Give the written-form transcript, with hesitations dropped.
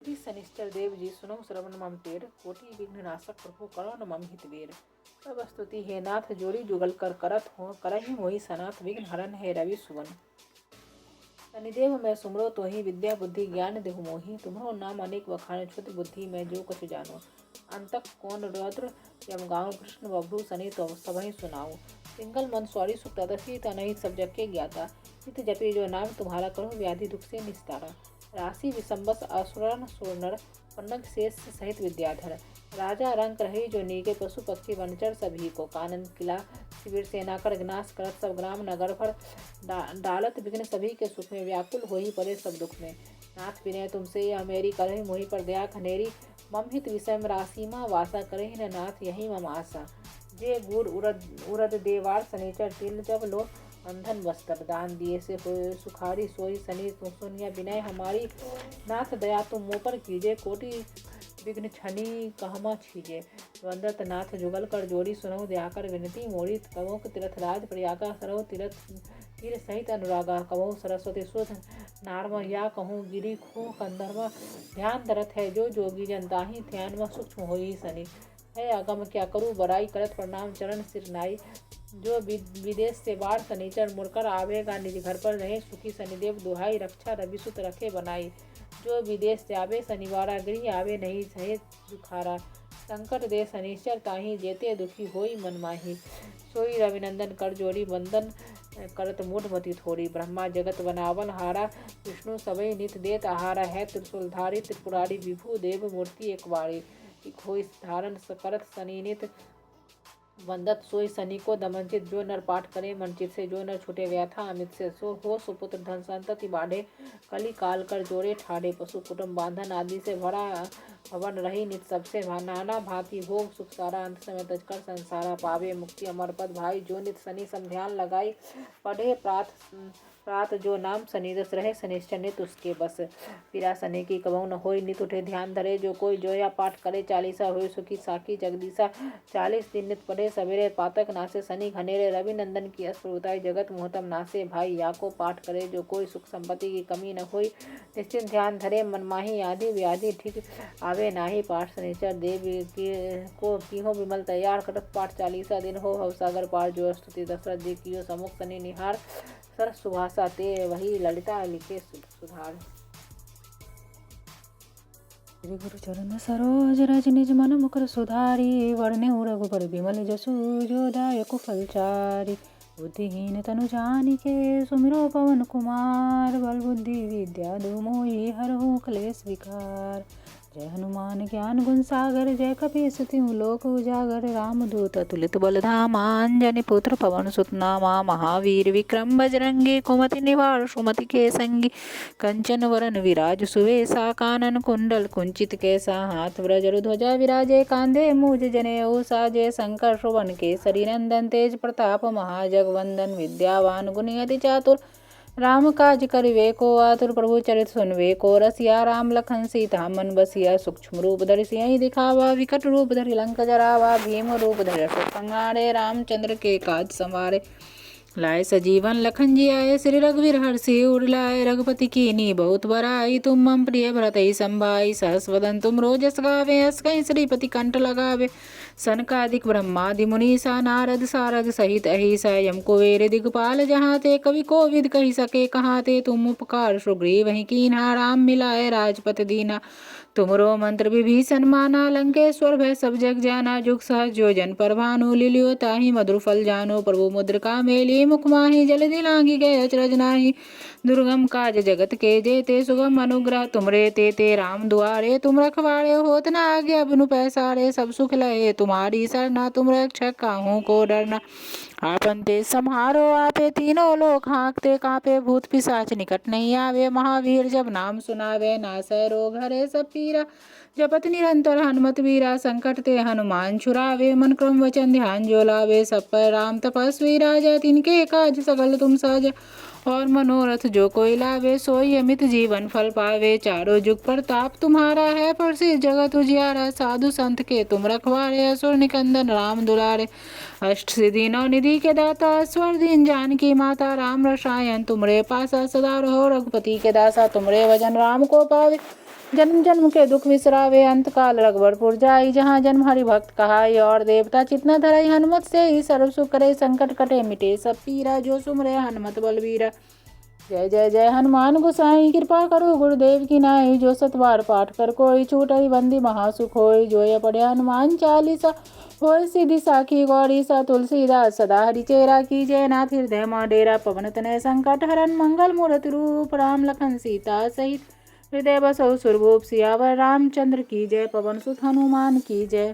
श्री शनिश्चर देव जी सुनो श्रवण मम टेर, कोटि विघ्न नाशक प्रभु करो न मम हित बेर। सब स्तुति हे नाथ जोड़ी जुगल कर करत हो, करहि मोहि सनाथ विघ्न हरन हे रवि सुवन। शनिदेव मैं सुमरो तोहि, विद्या बुद्धि ज्ञान देहु मोहि। तुम्हरो नाम अनेक वखान, क्षुद्र बुद्धि मैं जो कछु जानो। अंतक कोन रुद्र यम गाँव, कृष्ण बभ्रु शनि तो सबहि सुनाओ। सिंगल मन सॉरी सुख तदसि तनहि सब जग के ज्ञाता। नित जपे जो नाम तुम्हारा, करो व्याधि दुख से निस्तारा। राशि विषंबस असुरन सुरनर, पन्नग शेष सहित विद्याधर। राजा रंक रही जो नीके, पशु पक्षी वनचर सभी को। कानन किला शिविर सेना कर, विनाश करत सब ग्राम नगर भर। डालत विघ्न सभी के सुख में, व्याकुल होई पड़े सब दुख में। नाथ विनय तुमसे यह मेरी, करहि मोहि पर दया खनेरी। मम हित विषम राशिमा, वासा करहि न नाथ यही मम आशा। जे गुर उरद देवार शनिचर, तिल जब लो अंधन वस्त्र। दान दिए से होए सुखारी, सोई शनि सुनिया विनय हमारी। नाथ दया तुम मुँह पर कीजे, कोटि विघ्न छनि कहमा छीजे। वंदत नाथ जुगल कर जोड़ी, सुनहु दया कर विनती मोरी। कबहु तीर्थ राज प्रयागा, सरहु तीर सहित अनुरागा। कबहु सरस्वती सुध नारमा, या कहूँ गिरी खो कंधर्मा। ध्यान धरत है जो जोगी जन, ताहि ध्यान में सूक्ष्म होई शनि। है अगम क्या करूँ बड़ाई, करत प्रणाम चरण सिर नाई। जो विदेश से बाढ़ शनिचर, मुड़कर आवेगा निज घर पर। रहे सुखी शनिदेव दुहाई, रक्षा रवि सुत रखे बनाई। जो विदेश जावे शनिवारा, गृह आवे नहीं सहे दुखारा। संकट दे शनिश्चर, ताहि जेते दुखी होई मन माही। सोई रविनंदन कर जोड़ी, वंदन करत मूढ़ मति थोड़ी। ब्रह्मा जगत बनावन हारा, विष्णु सबई नित देत आहारा। है त्रिशूलधारी त्रिपुरारी, विभु देव मूर्ति एक बाड़ी। होई धारण करत शनि नित, वंदत सोई शनि को दमनचित। जो नर पाठ करे मनचित से, जो नर छूटे व्यथा अमित से। सो हो सुपुत्र धन संतति बाढ़े, कली काल कर जोड़े ठाढ़े। पशु कुटुंब बांधन आदि से भरा, हवन रही नित सबसे। नाना भांति भोग सुख सारा, अंत समय तजकर संसारा। पावे मुक्ति अमर पद भाई, जो नित शनि सम ध्यान लगाई। पढ़े प्रात जो नाम शनि दस, रहे शनिश्चर नित उसके बस। पीरा शनि की कबहु न होई, नित उठे ध्यान धरे। जो कोई जोया पाठ करे चालीसा, होय सुखी साखी जगदीसा। 40 दिन नित पढ़े सवेरे, पातक नासे शनि घनेरे। रवि नंदन की अस्प्रभुताई, जगत मोहतम नासे भाई। या को पाठ करे जो कोई, सुख संपत्ति की कमी न होई। निश्चिंत ध्यान धरे मन माही, आदि व्याधि ठीक आवे नाही। पाठ शनिचर देव को किहो विमल तैयार, करत पाठ चालीसा दिन हो भवसागर पार। जो स्तुति दशरथ जी कियो, समुख शनि निहार। सरस सुभाषा ते वही, ललिता लिखे सुधार। श्री गुरु चरण सरोज रज, निज मन मुकुर सुधारी। वरने रघुबर बिमल जसु, जो दायक फलचारी। बुद्धिहीन तनु जानिके, सुमिरो पवन कुमार। बल बुद्धि विद्या दो मोहि, हरहु क्लेश विकार। जय हनुमान ज्ञान गुण सागर, जय कपीस तिहु लोक उजागर। रामदूत अतुलित बल धामा, अंजनी पुत्र पवन सुत नामा। महावीर विक्रम बजरंगी, कुमति निवार सुमति के संगी। कंचन वरन विराज सुवेशा, कानन कुंडल कुंचित केसा। हाथ ब्रज ध्वजा विराजे, कांधे मूज जनेऊ साजे। शंकर सुवन केसरी नंदन, तेज प्रताप महाजगवंदन। विद्यावान गुणी अति चातुर, राम काज करिवे को आतुर। प्रभु चरित सुनवे को रसिया, राम लखन सीता मन बसिया। सूक्ष्म रूप धरि सियहि दिखावा, विकट रूप धरि लंक जरावा। भीम रूप धरि असुर संहारे, रामचंद्र के काज संवारे। लाए सजीवन लखन जियाए, श्री रघुवीर हर्षि उर लाए। रघुपति कीन्ही बहुत बड़ाई, तुम मम प्रिय भरतहि संभाई। सहस वदन तुम रोजस गावे, हस कहि श्रीपति कंठ लगावे। सनकादिक ब्रह्मादि मुनीसा, नारद सारद सहित अहिसा। यम कुबेर दिगपाल जहाते, कवि कोविद कहि सके कहाते। तुम उपकार सुग्रीवहि कीन्हा, राम मिलाए राजपत दीना। तुमरो मंत्र विभीषण माना, लंकेश्वर भय सब जग जाना। जुग सहज जो जन पर भानु, लिलियो ताहि मधुर फल जानो। प्रभु मुद्रिका मेली मुख माहि, जलधि लांघि गए अचरज नाही। दुर्गम काज जगत के जेते, सुगम अनुग्रह तुमरे तेते। राम दुआरे तुम रखवारे, होत न आज्ञा बिनु पैसारे। सब सुख लहे तुम्हारी सरना, तुम रक्षक काहू को डरना। आपन तेज सम्हारो आपे, तीनों लोक हाँकते कांपे। भूत पिशाच निकट नहीं आवे, महावीर जब नाम सुनावे। नासै रोग हरे सब पीरा, जपत निरंतर हनुमत वीरा। संकट ते हनुमान छुड़ावे, मन क्रम वचन ध्यान जो लावे। सब पर राम तपस्वी राजा, तिनके काज सकल तुम साजा। और मनोरथ जो कोई लावे, सोई अमित जीवन फल पावे। चारों जुग प्रताप तुम्हारा है, प्रसिद्ध जगत उजियारा। साधु संत के तुम रखवारे, असुर निकंदन राम दुलारे। अष्ट सिद्धि नौ निधि के दाता, स्वर दीन जानकी माता। राम रसायन तुमरे पासा, सदा रहो रघुपति के दासा। तुमरे भजन राम को पावे, जन्म जन्म के दुख विसरावे, अंत काल रघुबरपुर जाई। जहाँ जन्म हरि भक्त कहाई, और देवता चितना धरई। हनुमत से ही सर्व सुख करे, संकट कटे मिटे सब पीरा। जो सुमरे हनुमत बलबीरा। जय जय जय हनुमान गोसाई, कृपा करो गुरुदेव की नाई। जो सतबार पाठ कर कोई, छूटई बंदी महासुख होई। जो ये पढ़े हनुमान चालीसा, होय सिद्धि साखी गौरी सा। तुलसीदास सदा हरिचेरा, की जय नाथ हृदय मां डेरा। पवन तनय संकट हरन, मंगल मूर्ति रूप। राम लखन सीता सहित हृदय बसहु सुरभूप। सियावर रामचंद्र की जय, पवन सुत हनुमान की जय।